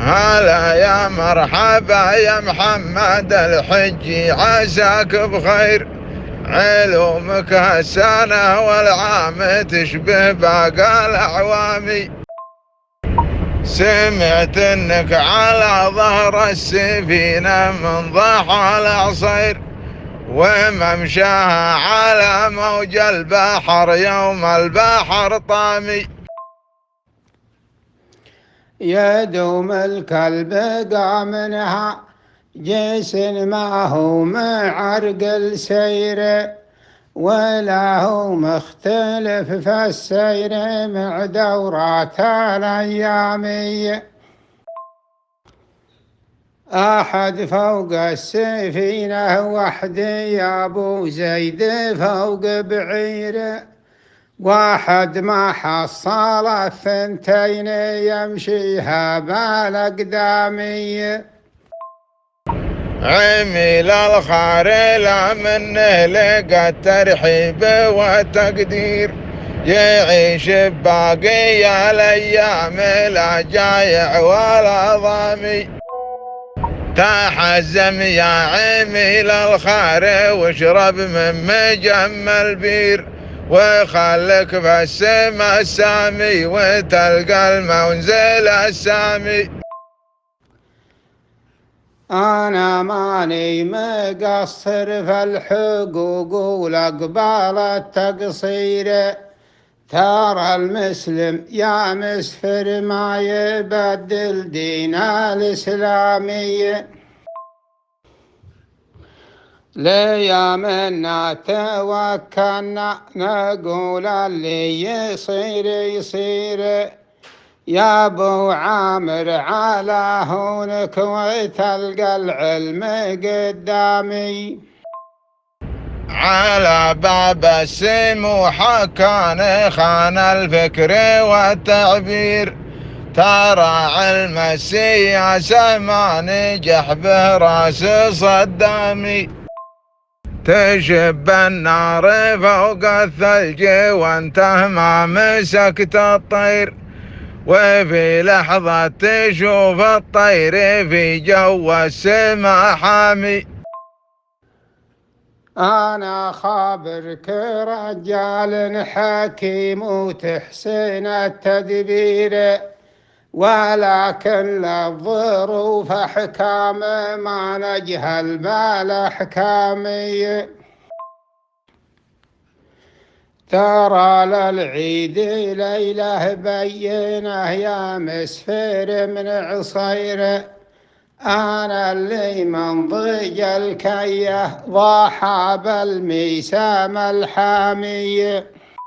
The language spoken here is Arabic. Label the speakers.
Speaker 1: هلا يا مرحبا يا محمد الحجي، عساك بخير. علومك هالسنة والعام تشبه باقى الأعوام. سمعت انك على ظهر السفينة من ضحى العصير، وممشاها على موج البحر يوم البحر طامي.
Speaker 2: يدوم الكلب قام منها جيس ما هو معرقل سيره، ولا هو مختلف في السير مع دورات الأيامية. أحد فوق السفينة وحدي يا أبو زيد فوق بعيره، واحد ما حصل الثنتين يمشيها بالأقدامية.
Speaker 1: عميل الخارل منه لقى الترحيب والتقدير، يعيش بباقي الأيام لا جايع ولا ضامي. تحزم يا عميل الخار واشرب من مجمل بير، وخلك في السما السامي وتلقى المنزل السامي.
Speaker 2: أنا ماني مقصر في الحقوق والأقبال التقصير، ترى المسلم يا مسفر ما يبدل دين الإسلامي. ليامنا توكلنا نقول اللي يصير يصير، يا ابو عامر على هونك وتلقى العلم قدامي.
Speaker 1: على باب السموحة كان خان الفكر والتعبير، ترى علم السياسة ما نجح به راس صدامي. تشب النار فوق الثلج وانته ما مسكت الطير، وفي لحظة تشوف الطير في جو السما حامي.
Speaker 2: أنا خابرك رجال حكيم وتحسين التدبير، ولكن للظروف أحكام ما نجهل بالأحكامي. ترى للعيد ليلة بينه يا مسفر من عصيره، أنا اللي من ضيق الكيه ضاحى بالميسام الحامي.